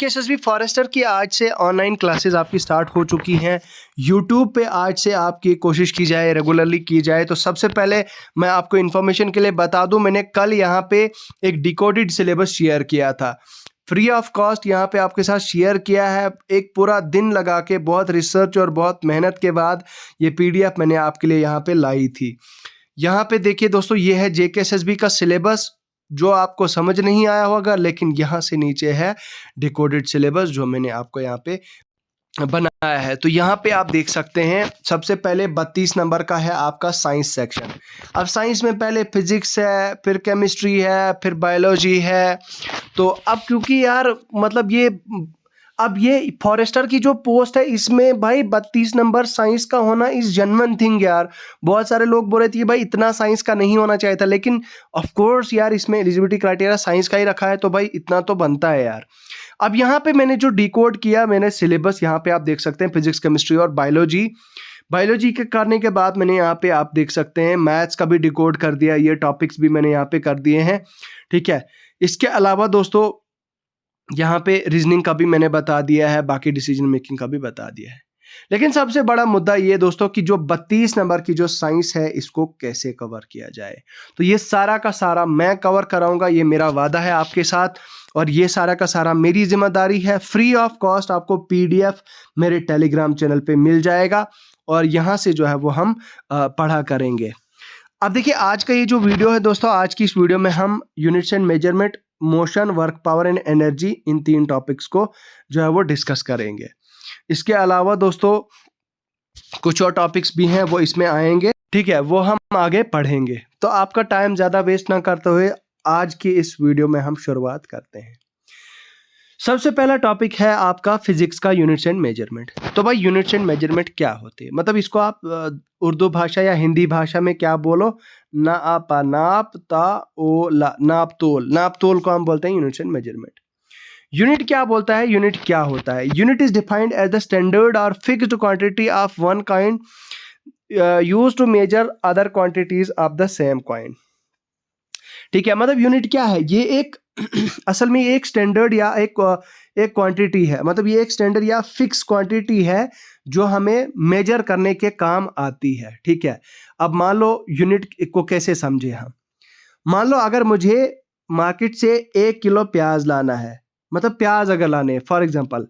JKSSB forester की आज से ऑनलाइन क्लासेस आपकी स्टार्ट हो चुकी हैं। यूट्यूब पे आज से आपकी कोशिश की जाए, रेगुलरली की जाए। तो सबसे पहले मैं आपको इन्फॉर्मेशन के लिए बता दूं, मैंने कल यहाँ पे एक डिकोडेड सिलेबस शेयर किया था, फ्री ऑफ कॉस्ट यहाँ पे आपके साथ शेयर किया है। एक पूरा दिन लगा के, बहुत रिसर्च और बहुत मेहनत के बाद ये पीडीएफ मैंने आपके लिए यहाँ पे लाई थी। यहाँ पे देखिए दोस्तों, ये है जेकेएसएसबी का सिलेबस जो आपको समझ नहीं आया होगा, लेकिन यहाँ से नीचे है डिकोडेड सिलेबस जो मैंने आपको यहाँ पे बनाया है। तो यहाँ पे आप देख सकते हैं, सबसे पहले 32 नंबर का है आपका साइंस सेक्शन। अब साइंस में पहले फिजिक्स है, फिर केमिस्ट्री है, फिर बायोलॉजी है। तो अब क्योंकि यार मतलब ये फॉरेस्टर की जो पोस्ट है, इसमें भाई 32 नंबर साइंस का होना इज जेन्युइन थिंग यार। बहुत सारे लोग बोल रहे थे भाई इतना साइंस का नहीं होना चाहिए था, लेकिन ऑफ कोर्स यार इसमें एलिजिबिलिटी क्राइटेरिया साइंस का ही रखा है, तो भाई इतना तो बनता है यार। अब यहाँ पे मैंने जो डिकोड किया, मैंने सिलेबस यहाँ पे आप देख सकते हैं, फिजिक्स, केमिस्ट्री और बायोलॉजी के करने के बाद मैंने यहाँ पे आप देख सकते हैं मैथ्स का भी डिकोड कर दिया, ये टॉपिक्स भी मैंने यहाँ पे कर दिए हैं, ठीक है। इसके अलावा दोस्तों यहाँ पे रीजनिंग का भी मैंने बता दिया है, बाकी डिसीजन मेकिंग का भी बता दिया है। लेकिन सबसे बड़ा मुद्दा ये दोस्तों कि जो 32 नंबर की जो साइंस है, इसको कैसे कवर किया जाए। तो ये सारा का सारा मैं कवर कराऊंगा, ये मेरा वादा है आपके साथ, और ये सारा का सारा मेरी जिम्मेदारी है। फ्री ऑफ कॉस्ट आपको पीडीएफ मेरे टेलीग्राम चैनल पे मिल जाएगा, और यहाँ से जो है वो हम पढ़ा करेंगे। अब देखिए आज का ये जो वीडियो है दोस्तों, आज की इस वीडियो में हम units and measurement, motion, work, power and energy, in 3 topics को जो है वो डिस्कस करेंगे। इसके अलावा दोस्तों कुछ और टॉपिक्स भी हैं, वो इसमें आएंगे, ठीक है, वो हम आगे पढ़ेंगे। तो आपका टाइम ज़्यादा वेस्ट ना करते हुए आज की इस वीडियो में हम शुरुआत करते हैं। सबसे पहला टॉपिक है आपका फिजिक्स का यूनिट्स एंड मेजरमेंट। तो भाई यूनिट्स एंड मेजरमेंट क्या होते हैं, मतलब इसको आप उर्दू भाषा या हिंदी भाषा में क्या बोलो, ना आपा, नाप, ता, ओ, ला, नाप तोल। नाप तोल को हम बोलते हैं यूनिट्स एंड मेजरमेंट। यूनिट क्या बोलता है, यूनिट क्या होता है? Unit is defined as the standard और fixed quantity of one kind used to measure other quantities of the same kind, ठीक है। मतलब यूनिट क्या है, ये एक असल में एक स्टैंडर्ड या एक क्वांटिटी है, मतलब ये एक स्टैंडर्ड या फिक्स क्वांटिटी है जो हमें मेजर करने के काम आती है, ठीक है। अब मान लो यूनिट को कैसे समझे हम, मान लो अगर मुझे मार्केट से 1 किलो प्याज लाना है, मतलब प्याज अगर लाने हैं फॉर एग्जांपल,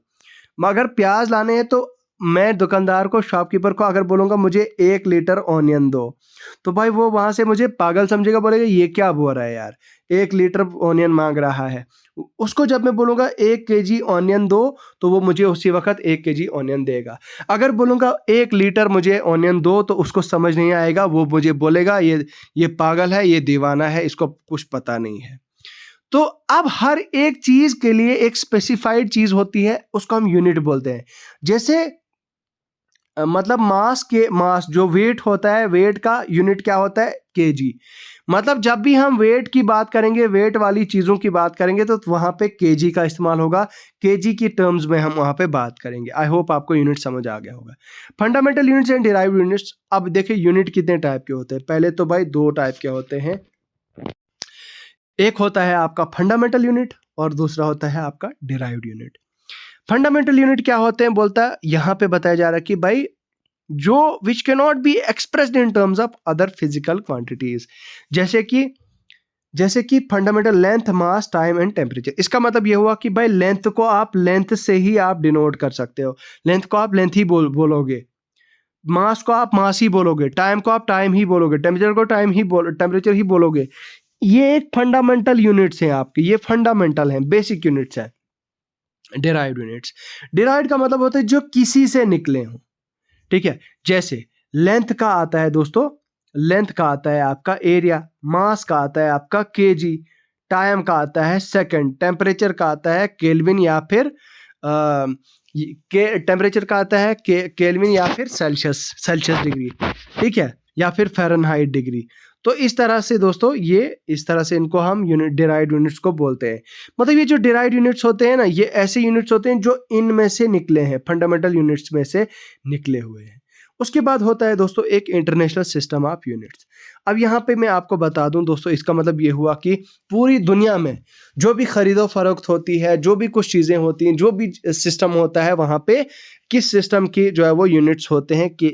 अगर प्याज लाने हैं तो मैं दुकानदार को, शॉपकीपर को अगर बोलूँगा मुझे 1 लीटर ऑनियन दो, तो भाई वो वहाँ से मुझे पागल समझेगा, बोलेगा ये क्या बोल रहा है यार, 1 लीटर ऑनियन मांग रहा है। उसको जब मैं बोलूँगा 1 केजी ऑनियन दो, तो वो मुझे उसी वक्त 1 केजी ऑनियन देगा। अगर बोलूँगा 1 लीटर मुझे ऑनियन दो, तो उसको समझ नहीं आएगा, वो मुझे बोलेगा ये पागल है, ये दीवाना है, इसको कुछ पता नहीं है। तो अब हर एक चीज के लिए एक स्पेसिफाइड चीज होती है, उसको हम यूनिट बोलते हैं। जैसे मतलब मास जो वेट होता है, वेट का यूनिट क्या होता है, केजी। मतलब जब भी हम वेट की बात करेंगे, वेट वाली चीजों की बात करेंगे, तो वहां पे केजी का इस्तेमाल होगा, केजी की टर्म्स में हम वहां पे बात करेंगे। आई होप आपको यूनिट समझ आ गया होगा। Fundamental units and derived units. अब देखिए यूनिट कितने टाइप के होते हैं। पहले तो भाई 2 टाइप के होते हैं, एक होता है आपका फंडामेंटल यूनिट और दूसरा होता है आपका डिराइव्ड यूनिट। फंडामेंटल यूनिट क्या होते हैं बोलता है, यहां पे बताया जा रहा है कि भाई जो which can not be expressed in terms of other physical quantities, जैसे कि fundamental length, mass, time and temperature. इसका मतलब ये हुआ कि भाई लेंथ को आप लेंथ से ही आप डिनोट कर सकते हो, लेंथ को आप लेंथ ही बोलोगे, मास को आप मास ही बोलोगे, टाइम को आप टाइम ही बोलोगे, टेम्परेचर को टेम्परेचर ही बोलोगे। ये एक फंडामेंटल यूनिट्स हैं आपके, ये फंडामेंटल हैं, बेसिक यूनिट्स हैं। डिराइव्ड यूनिट्स, डिराइव्ड का मतलब होता है जो किसी से निकले हों, ठीक है। जैसे लेंथ का आता है दोस्तों, लेंथ का आता है आपका एरिया, मास का आता है आपका केजी, टाइम का आता है सेकंड, टेम्परेचर का आता है केल्विन या फिर टेम्परेचर का आता है केल्विन या फिर सेल्सियस डिग्री, ठीक है, या फिर फ़ारेनहाइट डिग्री। तो इस तरह से दोस्तों, इस तरह से इनको हम यूनिट, डिराइव्ड यूनिट्स को बोलते हैं। मतलब ये जो डिराइव्ड यूनिट्स होते हैं ना, ये ऐसे यूनिट्स होते हैं जो इनमें से निकले हैं, फंडामेंटल यूनिट्स में से निकले हुए हैं। उसके बाद होता है दोस्तों एक इंटरनेशनल सिस्टम ऑफ यूनिट्स। अब यहाँ पे मैं आपको बता दूं दोस्तों, इसका मतलब ये हुआ कि पूरी दुनिया में जो भी खरीदो फरोख्त होती है, जो भी कुछ चीज़ें होती हैं, जो भी सिस्टम होता है, वहाँ पे किस सिस्टम के जो है वो यूनिट्स होते हैं, कि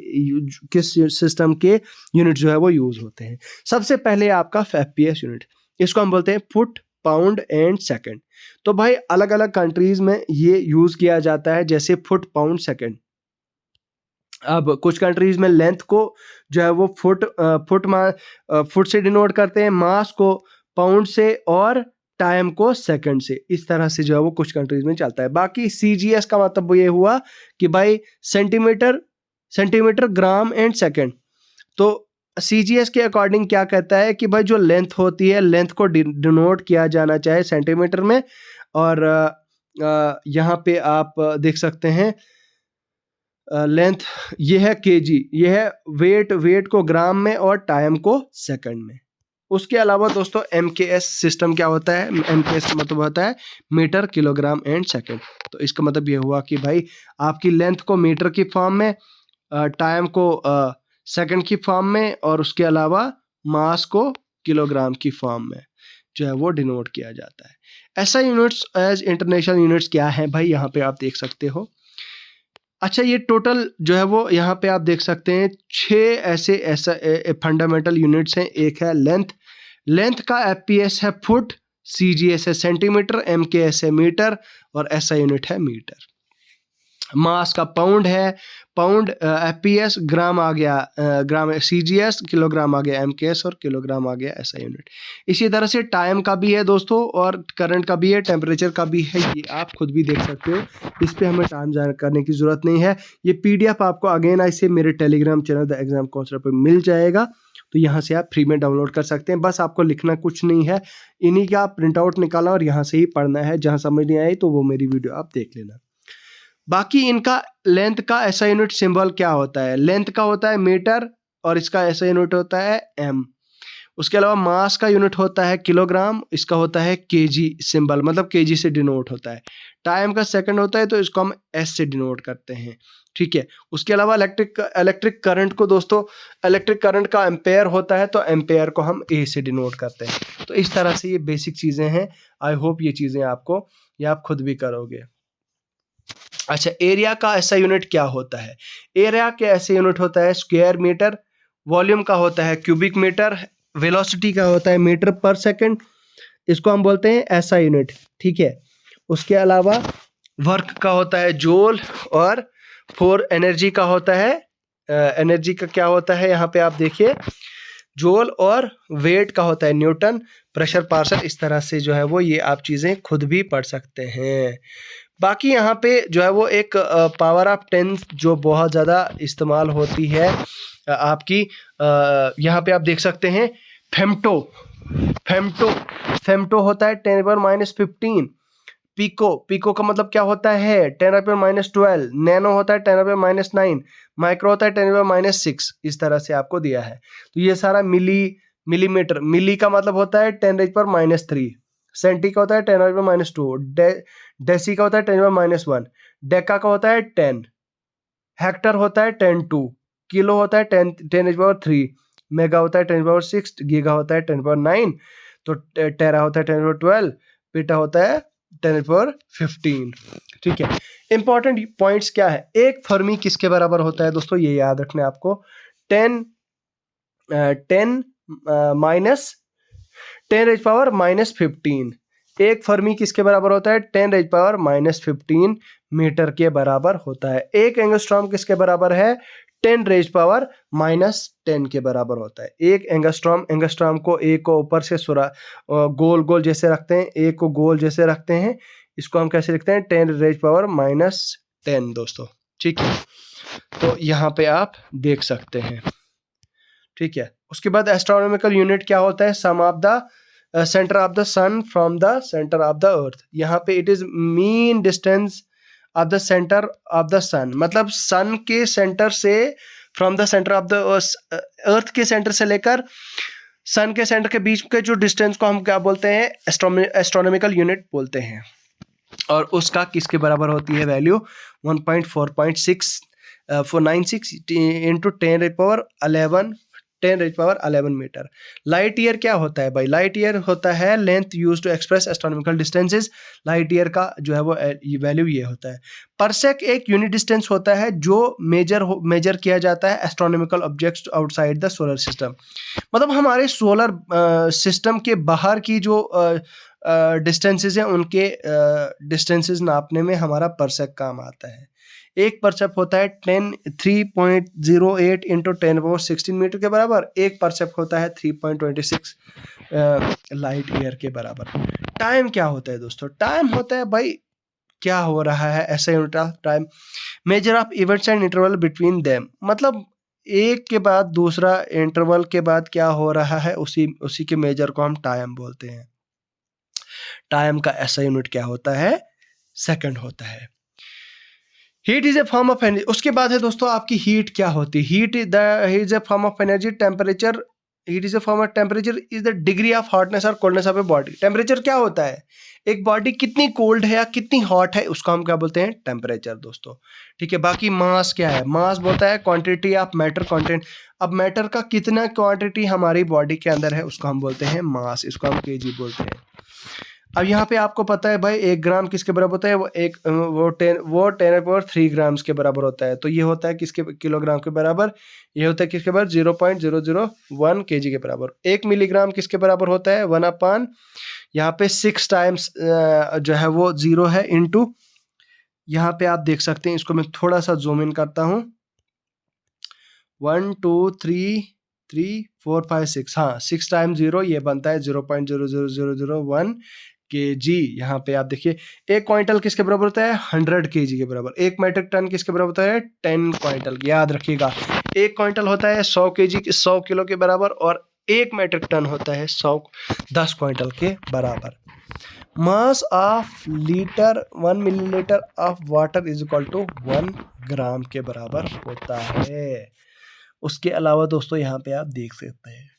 किस सिस्टम के यूनिट जो है वो यूज़ होते हैं। सबसे पहले आपका FPS यूनिट, इसको हम बोलते हैं फुट, पाउंड एंड सेकेंड। तो भाई अलग अलग कंट्रीज में ये यूज़ किया जाता है, जैसे फुट, पाउंड, सेकेंड। अब कुछ कंट्रीज में लेंथ को जो है वो फुट से डिनोट करते हैं, मास को पाउंड से, और टाइम को सेकंड से। इस तरह से जो है वो कुछ कंट्रीज में चलता है। बाकी CGS का मतलब ये हुआ कि भाई सेंटीमीटर, ग्राम एंड सेकंड। तो CGS के अकॉर्डिंग क्या कहता है कि भाई जो लेंथ होती है, लेंथ को डिनोट किया जाना चाहे सेंटीमीटर में, और यहाँ पे आप देख सकते हैं लेंथ ये है kg, ये है वेट को ग्राम में, और टाइम को सेकंड में। उसके अलावा दोस्तों MKS सिस्टम क्या होता है? MKS का मतलब होता है मीटर, किलोग्राम एंड सेकंड। तो इसका मतलब ये हुआ कि भाई आपकी लेंथ को मीटर की फॉर्म में, टाइम को सेकंड की फॉर्म में, और उसके अलावा मास को किलोग्राम की फॉर्म में जो है वो डिनोट किया जाता है। ऐसा यूनिट्स एज इंटरनेशनल यूनिट्स क्या है भाई, यहाँ पे आप देख सकते हो। अच्छा, ये टोटल जो है वो यहाँ पे आप देख सकते हैं 6 ऐसा फंडामेंटल यूनिट्स हैं। एक है लेंथ का FPS है फुट, CGS है सेंटीमीटर, MKS है मीटर, और SI यूनिट है मीटर। मास का पाउंड है, FPS, ग्राम आ गया ग्राम CGS, किलोग्राम आ गया MKS, और किलोग्राम आ गया SI यूनिट। इसी तरह से टाइम का भी है दोस्तों, और करंट का भी है, टेम्परेचर का भी है। ये आप खुद भी देख सकते हो, इस पे हमें टाइम जान करने की ज़रूरत नहीं है। ये PDF आपको अगेन ऐसे मेरे Telegram channel the exam counsellor पर मिल जाएगा, तो यहाँ से आप फ्री में डाउनलोड कर सकते हैं। बस आपको लिखना कुछ नहीं है, इन्हीं का प्रिंट आउट निकालना और यहाँ से ही पढ़ना है। जहाँ समझ नहीं आई तो वो मेरी वीडियो आप देख लेना। बाकी इनका लेंथ का ऐसा यूनिट सिंबल क्या होता है? लेंथ का होता है मीटर, और इसका ऐसा यूनिट होता है M। उसके अलावा मास का यूनिट होता है किलोग्राम, इसका होता है kg सिंबल, मतलब kg से डिनोट होता है। टाइम का सेकंड होता है, तो इसको हम S से डिनोट करते हैं, ठीक है। उसके अलावा इलेक्ट्रिक करंट को दोस्तों, इलेक्ट्रिक करंट का एम्पेयर होता है, तो एम्पेयर को हम A से डिनोट करते हैं। तो इस तरह से ये बेसिक चीज़ें हैं। आई होप ये चीज़ें आपको, ये आप खुद भी करोगे। अच्छा, एरिया का ऐसा यूनिट क्या होता है? एरिया के ऐसे यूनिट होता है स्क्वायर मीटर, वॉल्यूम का होता है क्यूबिक मीटर, वेलोसिटी का होता है मीटर पर सेकंड, इसको हम बोलते हैं SI यूनिट, ठीक है। उसके अलावा वर्क का होता है जूल, और फॉर एनर्जी का होता है एनर्जी का क्या होता है, यहाँ पे आप देखिए जूल, और वेट का होता है न्यूटन, प्रेशर पार्सल। इस तरह से जो है वो ये आप चीज़ें खुद भी पढ़ सकते हैं। बाकी यहाँ पे जो है वो एक पावर ऑफ 10 जो बहुत ज़्यादा इस्तेमाल होती है आपकी, यहाँ पे आप देख सकते हैं फेम्टो होता है 10⁻⁻15। पिको का मतलब क्या होता है 10⁻⁻12। नैनो होता है 10⁻⁻9। माइक्रो होता है 10⁻�6। इस तरह से आपको दिया है। तो ये सारा मिलीमीटर, मिली का मतलब होता है 10⁻3। सेंटी का होता है 10⁻2। डेसी का होता है 10⁻1। डेका का होता है 10। हेक्टर होता है 10⁻2। किलो होता है 10⁻3। मेगा होता है 10⁻6। गीगा होता है 10⁻9। तो टेरा होता है 10⁻12। पीटा होता है 10⁻15। ठीक है। इंपॉर्टेंट पॉइंट्स क्या है? एक फर्मी किसके बराबर होता है दोस्तों, ये याद रखना है आपको। 10⁻⁻15। एक फर्मी किसके बराबर होता है? 10⁻⁻15 मीटर के बराबर होता है। एक एंगस्ट्रॉम किसके बराबर है? 10⁻⁻10 के बराबर होता है। एक एंगस्ट्रॉम को एक को ऊपर से गोल जैसे रखते हैं, एक को गोल जैसे रखते हैं। इसको हम कैसे लिखते हैं? 10⁻⁻10 दोस्तों, ठीक है। तो यहाँ पे आप देख सकते हैं, ठीक है। उसके बाद एस्ट्रोनॉमिकल यूनिट क्या होता है? Sum of the centre of the sun from the centre of the earth. यहाँ पे it is mean distance of the centre of the sun, मतलब सन के सेंटर से, from the centre of the earth के centre से लेकर सन के centre के बीच के जो डिस्टेंस को हम क्या बोलते हैं? एस्ट्रोनॉमिकल यूनिट बोलते हैं। और उसका किसके बराबर होती है value? 1.4.6 496 into 10^11 metre. Light year क्या होता है भाई? लाइट ईयर होता है length use to express astronomical distances. Light year का जो है वो वैल्यू ये होता है। परसेक एक यूनिट डिस्टेंस होता है जो मेजर किया जाता है astronomical objects outside the solar system. मतलब हमारे सोलर सिस्टम के बाहर की जो डिस्टेंसेस हैं उनके डिस्टेंसेस नापने में हमारा परसेक काम आता है। एक परसेप होता है 3.08 इंटू 10^16 मीटर के बराबर। एक परसेप होता है 3.26 लाइट ईयर के बराबर। टाइम क्या होता है दोस्तों? टाइम होता है भाई क्या हो रहा है, ऐसा unit of time, measure of events and interval between them. मतलब एक के बाद दूसरा इंटरवल के बाद क्या हो रहा है उसी के मेजर को हम टाइम बोलते हैं। टाइम का ऐसा यूनिट क्या होता है? सेकंड होता है। Heat is a form of energy. उसके बाद है दोस्तों आपकी हीट क्या होती है? Heat is a form of energy. Temperature, heat is a form of temperature is the degree of hotness और coldness of a body. Temperature क्या होता है? एक बॉडी कितनी कोल्ड है या कितनी हॉट है उसको हम क्या बोलते हैं? टेम्परेचर दोस्तों। ठीक है। बाकी मास क्या है? मास बोलता है क्वांटिटी ऑफ मैटर कंटेंट। अब मैटर का कितना क्वांटिटी हमारी बॉडी के अंदर है उसको हम बोलते हैं मास। इसको हम केजी बोलते हैं। अब यहाँ पे आपको पता है भाई 1 ग्राम किसके बराबर होता है? वो 10^3 ग्राम्स के बराबर होता है। तो ये होता है किसके किलोग्राम के बराबर? ये होता है किसके बराबर? 0.001 केजी के बराबर। 1 मिलीग्राम किसके बराबर होता है? 1/, यहाँ पे 6 टाइम्स जो है वो 0 है इंटू, यहाँ पे आप देख सकते हैं, इसको मैं थोड़ा सा जूम इन करता हूँ। 1 2 3 3 4 5 6, हाँ 6 टाइम्स 0 ये बनता है 0.00001 kg। यहाँ पे आप देखिए 1 क्विंटल किसके बराबर होता है? 100 kg के बराबर। 1 मेट्रिक टन किसके बराबर होता है? 10 क्विंटल। याद रखिएगा 1 क्विंटल होता है 100 kg 100 किलो के बराबर, और 1 मेट्रिक टन होता है 10 क्विंटल के बराबर। Mass of litre 1 millilitre of water is equal to 1 gram के बराबर होता है। उसके अलावा दोस्तों यहाँ पे आप देख सकते हैं